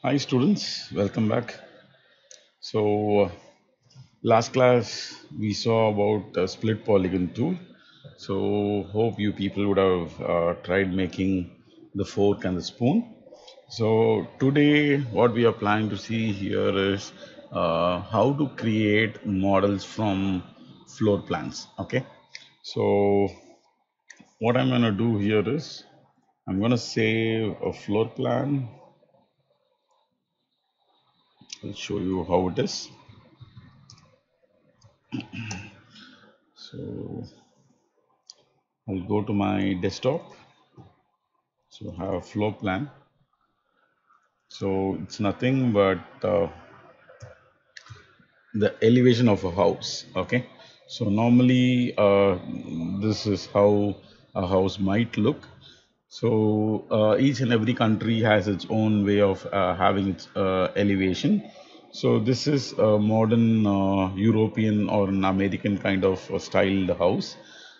Hi students, welcome back. So last class we saw about split polygon tool. So hope you people would have tried making the fork and the spoon. So today what we are planning to see here is how to create models from floor plans. Okay. So what I'm gonna do here is I'm gonna save a floor plan. I'll show you how it is. So I'll go to my desktop. So I have a floor plan. So it's nothing but the elevation of a house. Okay. So normally this is how a house might look. So each and every country has its own way of having its elevation. So this is a modern European or an American kind of styled house.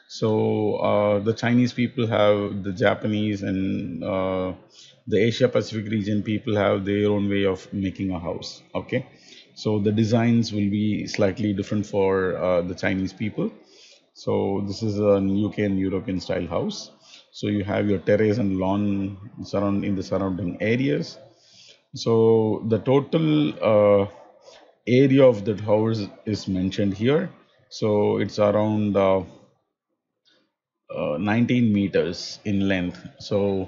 So the Chinese people have the Japanese and the Asia Pacific region people have their own way of making a house. Okay, so the designs will be slightly different for the Chinese people. So this is a UK and European style house. So you have your terrace and lawn surround in the surrounding areas. So the total area of that house is mentioned here. So it's around 19 meters in length. So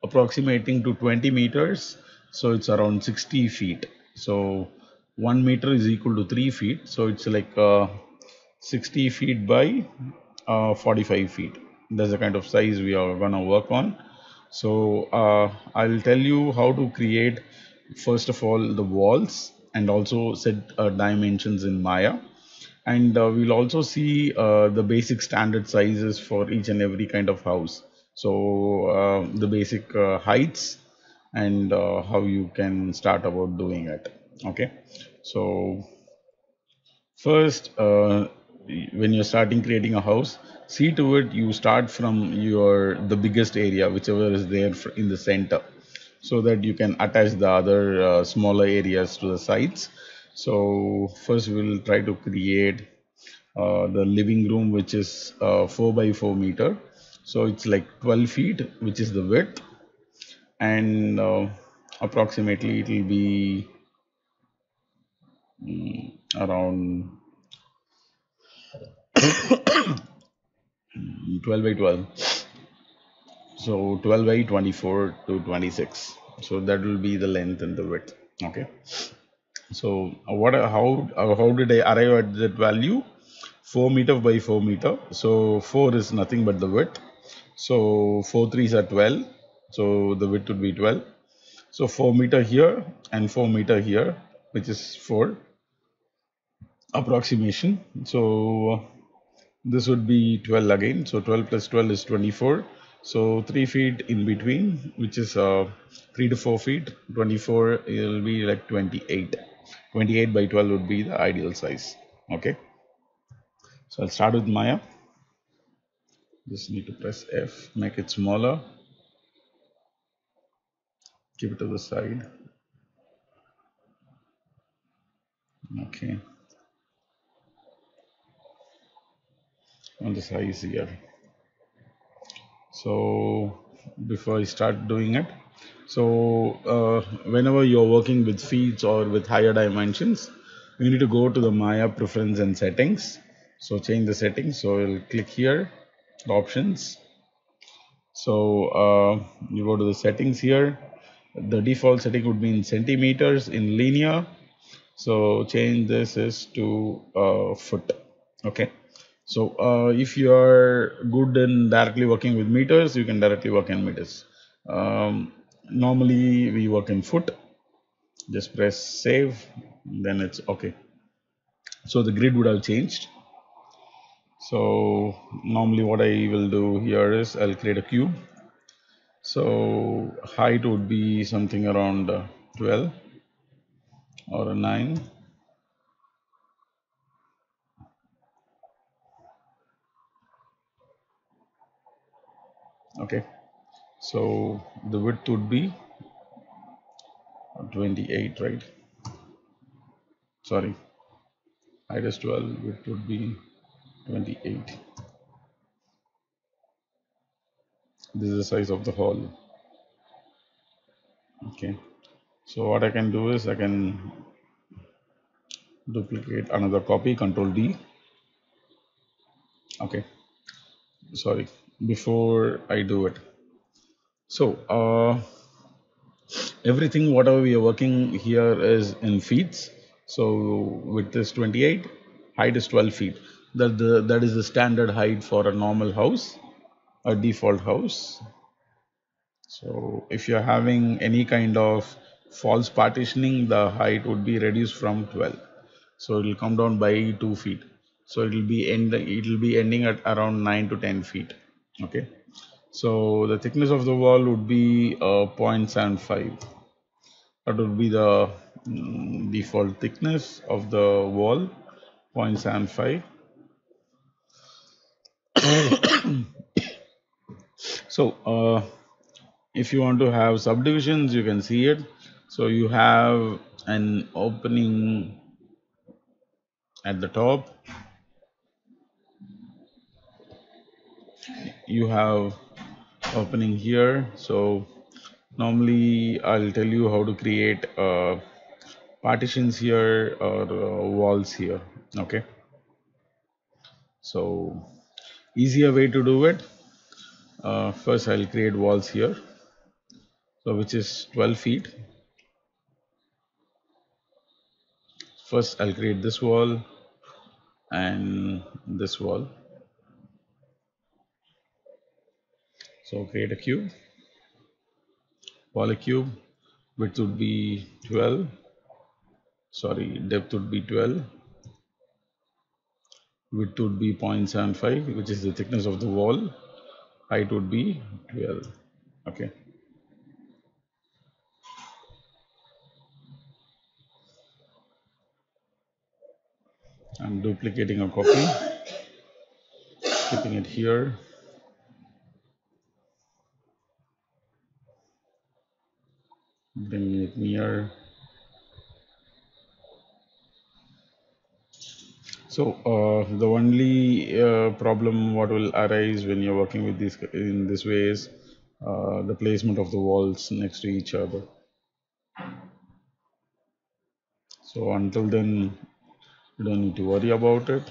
approximating to 20 meters. So it's around 60 feet. So 1 meter is equal to 3 feet. So it's like 60 feet by 45 feet. That's the kind of size we are gonna work on. So I'll tell you how to create first of all the walls and also set dimensions in Maya, and we'll also see the basic standard sizes for each and every kind of house. So the basic heights and how you can start about doing it. Okay, so first, when you're starting creating a house, see to it you start from your the biggest area, whichever is there in the center, so that you can attach the other smaller areas to the sides. So first, we'll try to create the living room, which is 4 by 4 meter. So it's like 12 feet, which is the width, and approximately it will be around 12 by 12. So 12 by 24 to 26. So that will be the length and the width. Okay. So how did I arrive at that value? 4 meter by 4 meter. So 4 is nothing but the width. So 4 threes are 12. So the width would be 12. So 4 meter here and 4 meter here, which is 4 approximation. So this would be 12 again. So 12 plus 12 is 24. So 3 feet in between, which is 3 to 4 feet. 24 it will be like 28. 28 by 12 would be the ideal size. Okay. So I'll start with Maya. Just need to press F, make it smaller, keep it to the side. Okay. On the size here. So before I start doing it, so whenever you're working with feeds or with higher dimensions, you need to go to the Maya preference and settings. So change the settings. So you'll click here, the options. So you go to the settings here. The default setting would be in centimeters in linear. So change this is to foot. Okay. So if you are good in directly working with meters, you can directly work in meters. Normally we work in foot. Just press save, then it's okay. So the grid would have changed. So normally what I will do here is I'll create a cube. So height would be something around 12 or a 9. Okay. So the width would be 28, right? Sorry, height is 12, width would be 28. This is the size of the hall. Okay, so what I can do is I can duplicate another copy, Control D. Okay, sorry, before I do it. So everything whatever we are working here is in feet. So width is 28, height is 12 feet. That is the standard height for a normal house, a default house. So if you're having any kind of false partitioning, the height would be reduced from 12. So it will come down by 2 feet. So it will be ending at around 9 to 10 feet. Okay. So the thickness of the wall would be 0.75. That would be the default thickness of the wall, 0.75. So if you want to have subdivisions, you can see it. So you have an opening at the top, you have opening here. So normally I'll tell you how to create partitions here or walls here. Okay, so easier way to do it, first I'll create walls here, so which is 12 feet. First I'll create this wall and this wall. So create a cube, wall a cube, width would be 12, sorry, depth would be 12, width would be 0.75, which is the thickness of the wall, height would be 12. Okay, I'm duplicating a copy, keeping it here. Bringing it near. So the only problem what will arise when you're working with this in this way is the placement of the walls next to each other. So until then, you don't need to worry about it.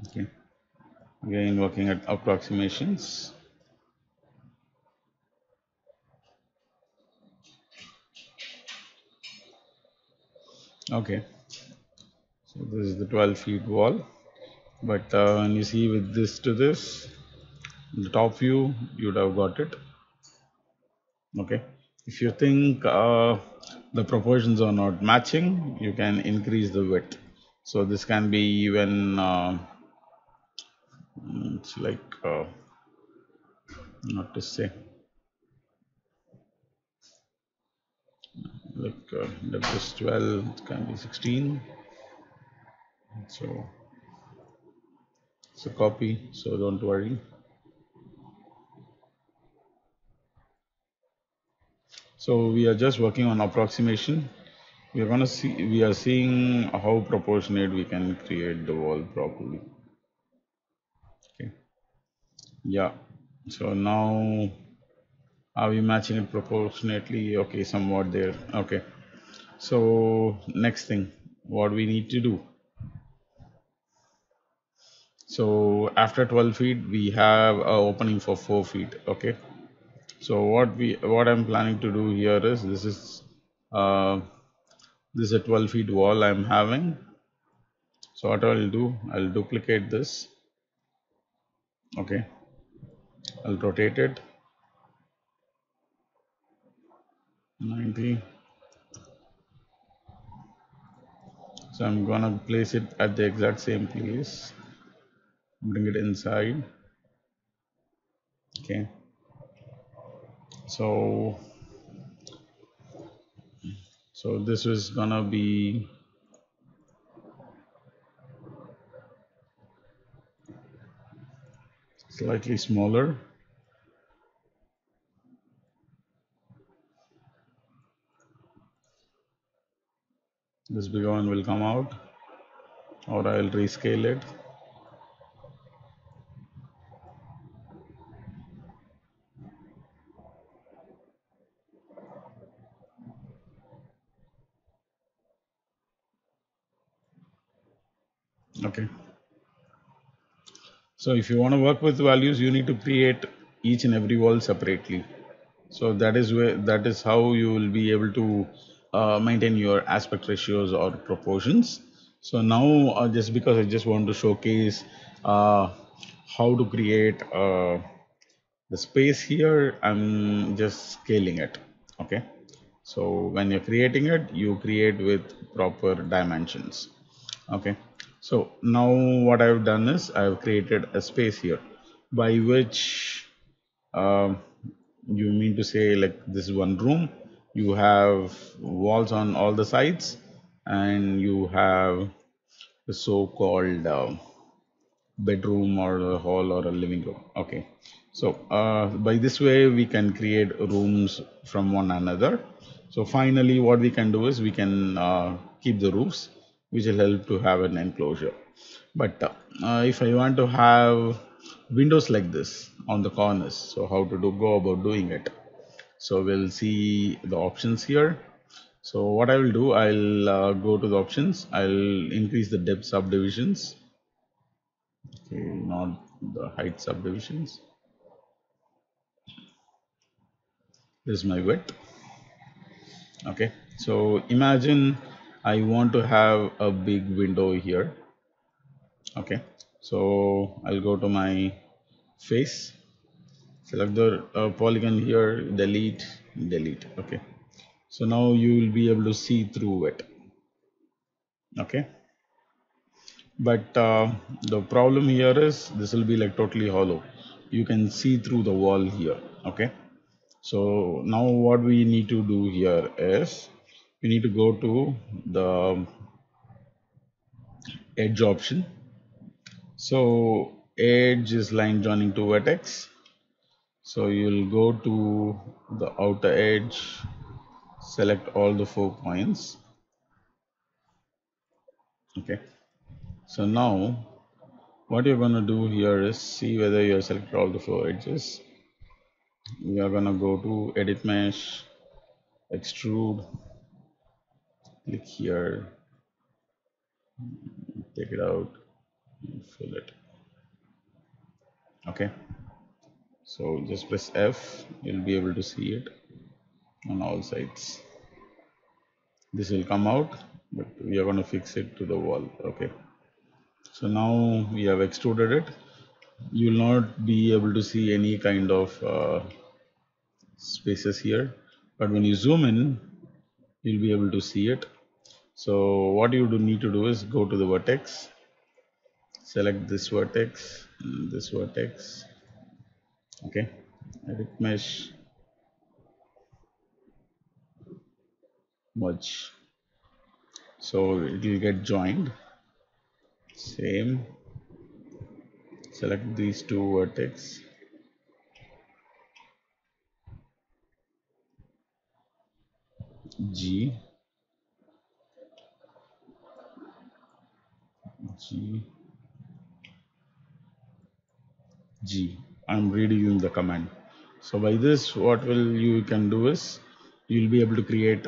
Okay. Again, working at approximations. Okay. So this is the 12 feet wall. But when you see with this to this, the top view, you'd have got it. Okay. If you think the proportions are not matching, you can increase the width. So this can be even it's like not to say like depth is 12, it can be 16. So it's a copy, so don't worry. So we are just working on approximation. We are seeing how proportionate we can create the wall properly. Okay. Yeah. So now are we matching it proportionately? Okay, somewhat there. Okay. So next thing, what we need to do. So after 12 feet, we have a opening for 4 feet. Okay. So what I'm planning to do here is uh, this is a 12 feet wall I'm having. So what I'll do, I'll duplicate this. Okay. I'll rotate it 90. So I'm gonna place it at the exact same place. Bring it inside. Okay. So this is gonna be slightly smaller. This bigger one will come out, or I'll rescale it. Okay. So if you want to work with values, you need to create each and every wall separately. So that is how you will be able to maintain your aspect ratios or proportions. So now just because I just want to showcase uh, how to create the space here, I'm just scaling it. Okay. So when you're creating it, you create with proper dimensions. Okay. So now what I've done is I've created a space here by which um, you mean to say like this is one room, you have walls on all the sides, and you have the so-called bedroom or a hall or a living room. Okay. So by this way we can create rooms from one another. So finally what we can do is we can keep the roofs, which will help to have an enclosure. But if I want to have windows like this on the corners, so how to go about doing it? So we'll see the options here. So what I will do, I'll go to the options. I'll increase the depth subdivisions. Okay, not the height subdivisions. This is my width. Okay, so imagine I want to have a big window here. Okay, so I'll go to my face, select the polygon here, delete, delete. Okay, so now you will be able to see through it. Okay, but the problem here is this will be like totally hollow. You can see through the wall here. Okay, so now what we need to do here is we need to go to the edge option. So edge is line joining to vertex. So you'll go to the outer edge, select all the 4 points. Okay, so now what you're going to do here is see whether you have selected all the 4 edges. We are going to go to edit mesh, extrude, click here, take it out, fill it. Okay, so just press F, you'll be able to see it on all sides. This will come out, but we are going to fix it to the wall. Okay, so now we have extruded it. You will not be able to see any kind of spaces here, but when you zoom in, you'll be able to see it. So what you do need to do is go to the vertex, select this vertex and this vertex. Okay, edit mesh, merge. So it will get joined. Same. Select these two vertex. G, G, G. I'm redoing the command. So by this, what will you can do is you'll be able to create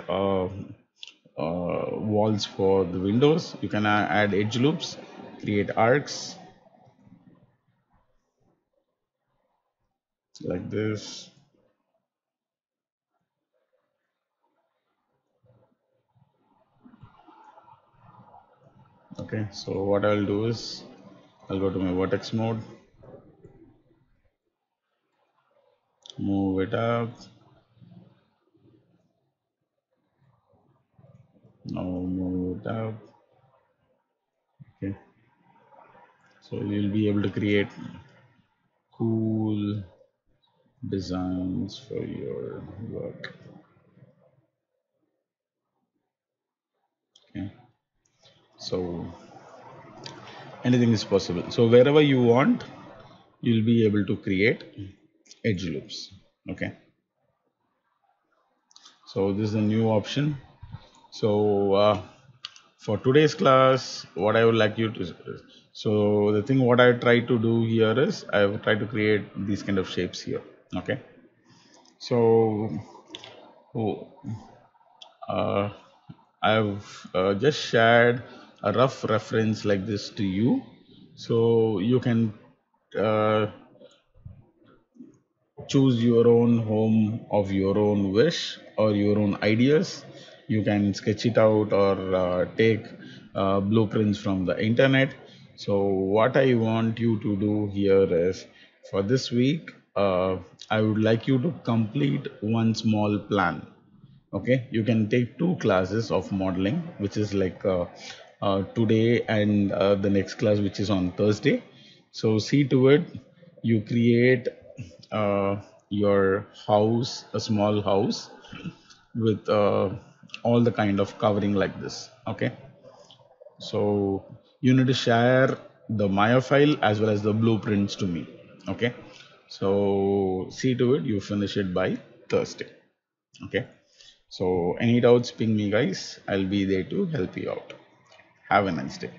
walls for the windows. You can add edge loops, create arcs like this. Okay, so what I'll do is I'll go to my vertex mode, move it up. Now move it up. Okay, so you'll be able to create cool designs for your work. Okay, so anything is possible. So wherever you want, you'll be able to create edge loops. Okay, so this is a new option. So for today's class, what I would like you to, so the thing what I try to do here is I will try to create these kind of shapes here. Okay, so oh, uh, I've just shared a rough reference like this to you, so you can uh, choose your own home of your own wish or your own ideas. You can sketch it out or take blueprints from the internet. So what I want you to do here is, for this week, I would like you to complete one small plan. Okay, you can take two classes of modeling, which is like today and the next class, which is on Thursday. So see to it you create uh, your house, a small house with all the kind of covering like this. Okay, so you need to share the Maya file as well as the blueprints to me. Okay, so see to it you finish it by Thursday. Okay, so any doubts, ping me, guys. I'll be there to help you out. Have a nice day.